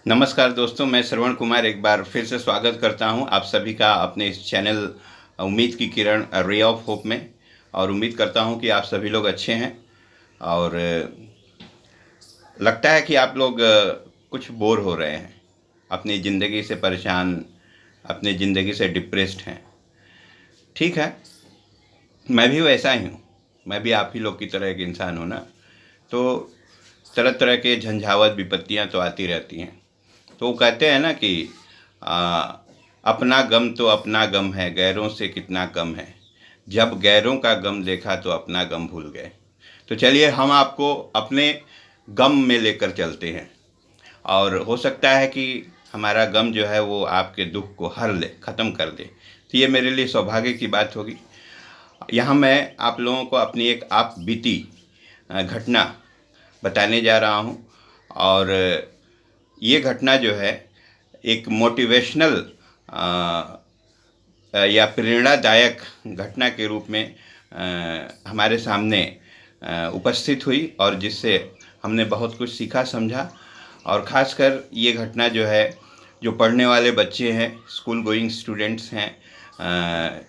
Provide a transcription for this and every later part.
नमस्कार दोस्तों, मैं श्रवण कुमार एक बार फिर से स्वागत करता हूं आप सभी का अपने इस चैनल उम्मीद की किरण रे ऑफ होप में। और उम्मीद करता हूं कि आप सभी लोग अच्छे हैं। और लगता है कि आप लोग कुछ बोर हो रहे हैं, अपनी ज़िंदगी से परेशान, अपनी ज़िंदगी से डिप्रेस्ड हैं। ठीक है, मैं भी वैसा ही हूँ। मैं भी आप ही लोग की तरह एक इंसान हूँ ना। तो तरह तरह के झंझावत विपत्तियाँ तो आती रहती हैं। तो वो कहते हैं ना कि आ, अपना गम तो अपना गम है, गैरों से कितना कम है। जब गैरों का गम देखा तो अपना गम भूल गए। तो चलिए हम आपको अपने गम में लेकर चलते हैं, और हो सकता है कि हमारा गम जो है वो आपके दुख को हर ले, ख़त्म कर दे। तो ये मेरे लिए सौभाग्य की बात होगी। यहाँ मैं आप लोगों को अपनी एक आप बीती घटना बताने जा रहा हूँ। और ये घटना जो है एक मोटिवेशनल या प्रेरणादायक घटना के रूप में हमारे सामने उपस्थित हुई, और जिससे हमने बहुत कुछ सीखा समझा। और ख़ासकर ये घटना जो है, जो पढ़ने वाले बच्चे हैं, स्कूल गोइंग स्टूडेंट्स हैं,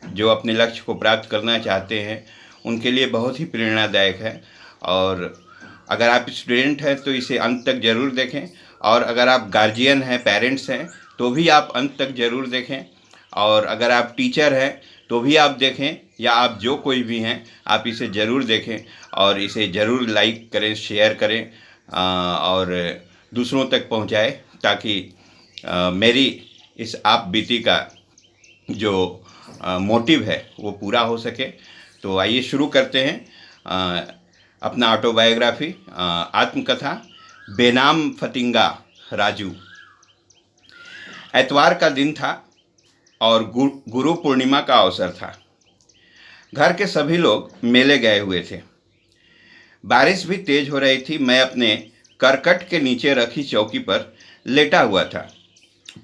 जो अपने लक्ष्य को प्राप्त करना चाहते हैं, उनके लिए बहुत ही प्रेरणादायक है। और अगर आप स्टूडेंट हैं तो इसे अंत तक ज़रूर देखें, और अगर आप गार्जियन हैं, पेरेंट्स हैं, तो भी आप अंत तक ज़रूर देखें। और अगर आप टीचर हैं तो भी आप देखें, या आप जो कोई भी हैं आप इसे ज़रूर देखें, और इसे ज़रूर लाइक करें, शेयर करें, और दूसरों तक पहुंचाएं, ताकि मेरी इस आप बीती का जो मोटिव है वो पूरा हो सके। तो आइए शुरू करते हैं अपना ऑटोबायोग्राफी, आत्मकथा, बेनाम फतिंगा राजू। एतवार का दिन था और गुरु पूर्णिमा का अवसर था। घर के सभी लोग मेले गए हुए थे। बारिश भी तेज हो रही थी। मैं अपने करकट के नीचे रखी चौकी पर लेटा हुआ था।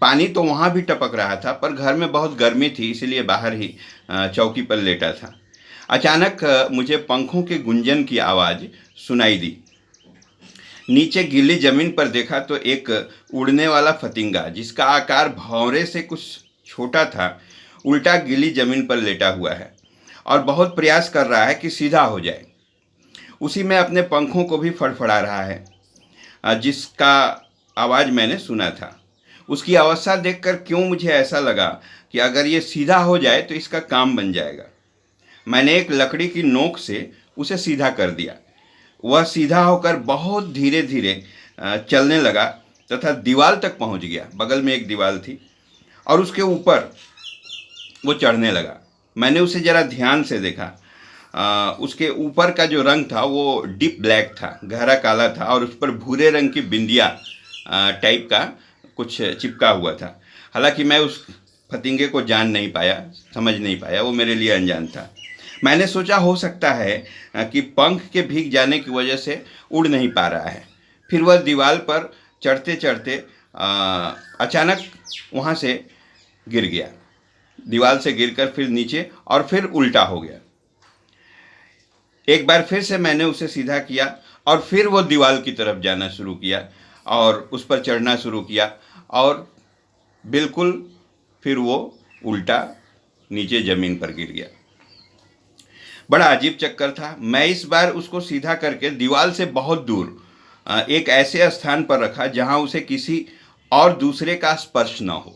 पानी तो वहाँ भी टपक रहा था, पर घर में बहुत गर्मी थी, इसलिए बाहर ही चौकी पर लेटा था। अचानक मुझे पंखों के गुंजन की आवाज़ सुनाई दी। नीचे गीली जमीन पर देखा तो एक उड़ने वाला फतिंगा, जिसका आकार भौरे से कुछ छोटा था, उल्टा गीली जमीन पर लेटा हुआ है और बहुत प्रयास कर रहा है कि सीधा हो जाए। उसी में अपने पंखों को भी फड़फड़ा रहा है, जिसका आवाज़ मैंने सुना था। उसकी अवस्था देखकर क्यों मुझे ऐसा लगा कि अगर ये सीधा हो जाए तो इसका काम बन जाएगा। मैंने एक लकड़ी की नोक से उसे सीधा कर दिया। वह सीधा होकर बहुत धीरे धीरे चलने लगा तथा दीवार तक पहुंच गया। बगल में एक दीवार थी और उसके ऊपर वो चढ़ने लगा। मैंने उसे ज़रा ध्यान से देखा। उसके ऊपर का जो रंग था वो डीप ब्लैक था, गहरा काला था, और उस पर भूरे रंग की बिंदिया टाइप का कुछ चिपका हुआ था। हालांकि मैं उस फतिंगे को जान नहीं पाया, समझ नहीं पाया, वो मेरे लिए अनजान था। मैंने सोचा हो सकता है कि पंख के भीग जाने की वजह से उड़ नहीं पा रहा है। फिर वह दीवार पर चढ़ते चढ़ते अचानक वहाँ से गिर गया। दीवार से गिरकर फिर नीचे और फिर उल्टा हो गया। एक बार फिर से मैंने उसे सीधा किया और फिर वो दीवार की तरफ जाना शुरू किया और उस पर चढ़ना शुरू किया, और बिल्कुल फिर वो उल्टा नीचे ज़मीन पर गिर गया। बड़ा अजीब चक्कर था। मैं इस बार उसको सीधा करके दीवार से बहुत दूर एक ऐसे स्थान पर रखा जहां उसे किसी और दूसरे का स्पर्श न हो,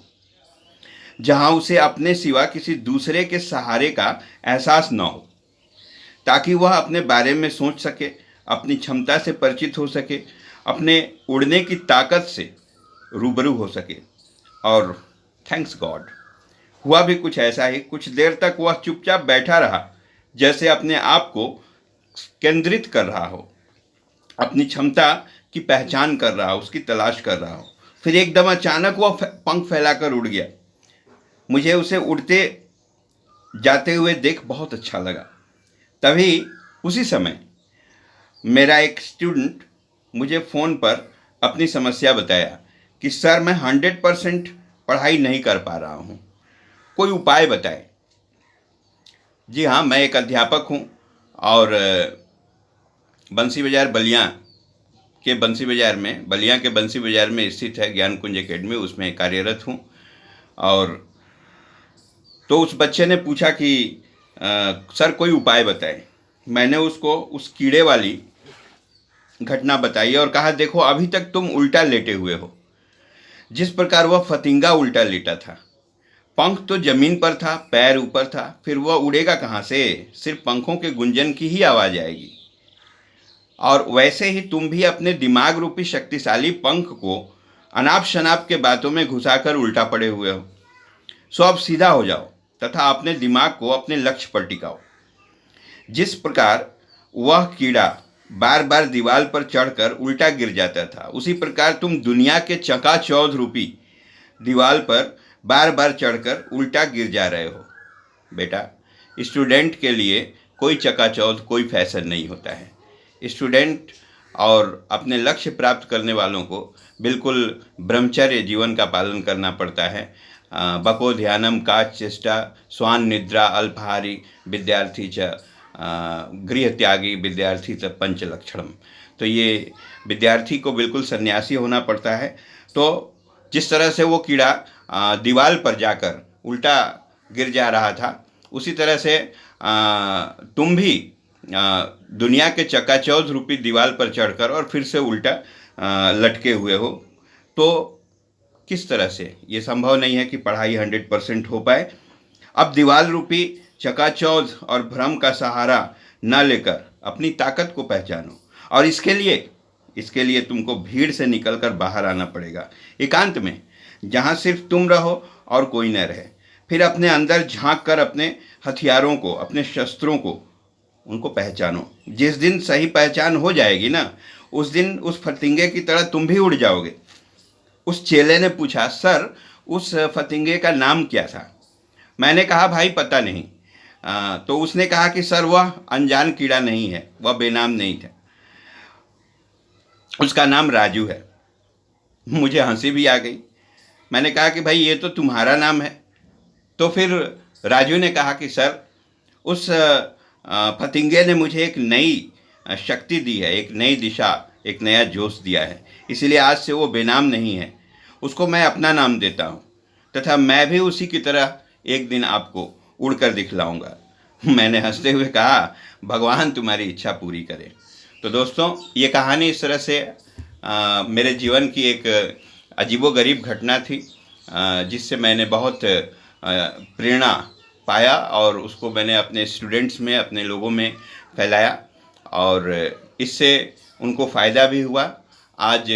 जहां उसे अपने सिवा किसी दूसरे के सहारे का एहसास न हो, ताकि वह अपने बारे में सोच सके, अपनी क्षमता से परिचित हो सके, अपने उड़ने की ताकत से रूबरू हो सके। और थैंक्स गॉड, हुआ भी कुछ ऐसा ही। कुछ देर तक वह चुपचाप बैठा रहा, जैसे अपने आप को केंद्रित कर रहा हो, अपनी क्षमता की पहचान कर रहा हो, उसकी तलाश कर रहा हो। फिर एकदम अचानक वह पंख फैलाकर उड़ गया। मुझे उसे उड़ते जाते हुए देख बहुत अच्छा लगा। तभी उसी समय मेरा एक स्टूडेंट मुझे फ़ोन पर अपनी समस्या बताया कि सर, मैं 100% पढ़ाई नहीं कर पा रहा हूँ, कोई उपाय बताएं। जी हाँ, मैं एक अध्यापक हूँ और बंसी बाजार बलिया के बंसी बाज़ार में, बलिया के बंसी बाज़ार में स्थित है ज्ञान कुंज एकेडमी, उसमें कार्यरत हूँ। और तो उस बच्चे ने पूछा कि सर कोई उपाय बताएं। मैंने उसको उस कीड़े वाली घटना बताई और कहा देखो अभी तक तुम उल्टा लेटे हुए हो। जिस प्रकार वह फतिंगा उल्टा लेटा था, पंख तो जमीन पर था, पैर ऊपर था, फिर वह उड़ेगा कहाँ से? सिर्फ पंखों के गुंजन की ही आवाज़ आएगी। और वैसे ही तुम भी अपने दिमाग रूपी शक्तिशाली पंख को अनाप शनाप के बातों में घुसाकर उल्टा पड़े हुए हो। सो अब सीधा हो जाओ तथा अपने दिमाग को अपने लक्ष्य पर टिकाओ। जिस प्रकार वह कीड़ा बार बार दीवार पर चढ़कर उल्टा गिर जाता था, उसी प्रकार तुम दुनिया के चकाचौंध रूपी दीवार पर बार बार चढ़कर उल्टा गिर जा रहे हो। बेटा, स्टूडेंट के लिए कोई चकाचौंध, कोई फैशन नहीं होता है। स्टूडेंट और अपने लक्ष्य प्राप्त करने वालों को बिल्कुल ब्रह्मचर्य जीवन का पालन करना पड़ता है। बको ध्यानम का चेष्टा स्वान निद्रा अल्पहारी विद्यार्थी च गृह त्यागी विद्यार्थी च पंच लक्षणम। तो ये विद्यार्थी को बिल्कुल सन्यासी होना पड़ता है। तो जिस तरह से वो कीड़ा दीवार पर जाकर उल्टा गिर जा रहा था, उसी तरह से तुम भी दुनिया के चकाचौंध रूपी दीवार पर चढ़कर और फिर से उल्टा लटके हुए हो। तो किस तरह से? ये संभव नहीं है कि पढ़ाई 100% हो पाए। अब दीवार रूपी चकाचौंध और भ्रम का सहारा न लेकर अपनी ताकत को पहचानो। और इसके लिए तुमको भीड़ से निकलकर बाहर आना पड़ेगा, एकांत में, जहाँ सिर्फ तुम रहो और कोई न रहे। फिर अपने अंदर झांक कर अपने हथियारों को, अपने शस्त्रों को, उनको पहचानो। जिस दिन सही पहचान हो जाएगी ना, उस दिन उस फतिंगे की तरह तुम भी उड़ जाओगे। उस चेले ने पूछा, सर उस फतिंगे का नाम क्या था? मैंने कहा भाई पता नहीं। तो उसने कहा कि सर वह अनजान कीड़ा नहीं है, वह बेनाम नहीं था, उसका नाम राजू है। मुझे हंसी भी आ गई। मैंने कहा कि भाई ये तो तुम्हारा नाम है। तो फिर राजू ने कहा कि सर उस फतिंगे ने मुझे एक नई शक्ति दी है, एक नई दिशा, एक नया जोश दिया है, इसलिए आज से वो बेनाम नहीं है। उसको मैं अपना नाम देता हूँ तथा मैं भी उसी की तरह एक दिन आपको उड़कर दिखलाऊंगा। मैंने हंसते हुए कहा, भगवान तुम्हारी इच्छा पूरी करे। तो दोस्तों, ये कहानी इस तरह से मेरे जीवन की एक अजीबोगरीब घटना थी, जिससे मैंने बहुत प्रेरणा पाया और उसको मैंने अपने स्टूडेंट्स में, अपने लोगों में फैलाया और इससे उनको फ़ायदा भी हुआ। आज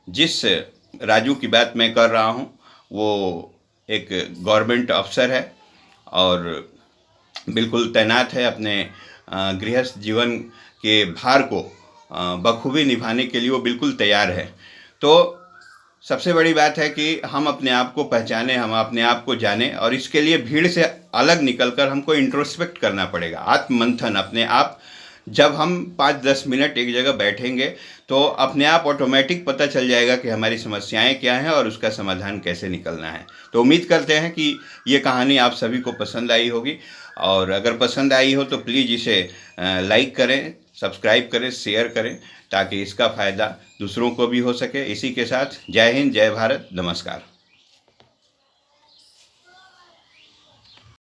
जिस राजू की बात मैं कर रहा हूँ वो एक गवर्नमेंट अफसर है और बिल्कुल तैनात है, अपने गृहस्थ जीवन के भार को बखूबी निभाने के लिए वो बिल्कुल तैयार है। तो सबसे बड़ी बात है कि हम अपने आप को पहचानें, हम अपने आप को जानें और इसके लिए भीड़ से अलग निकलकर हमको इंट्रोस्पेक्ट करना पड़ेगा, आत्ममंथन। अपने आप जब हम 5-10 मिनट एक जगह बैठेंगे तो अपने आप ऑटोमेटिक पता चल जाएगा कि हमारी समस्याएं क्या हैं और उसका समाधान कैसे निकलना है। तो उम्मीद करते हैं कि ये कहानी आप सभी को पसंद आई होगी और अगर पसंद आई हो तो प्लीज़ इसे लाइक करें, सब्सक्राइब करें, शेयर करें ताकि इसका फ़ायदा दूसरों को भी हो सके। इसी के साथ जय हिंद, जय भारत, नमस्कार।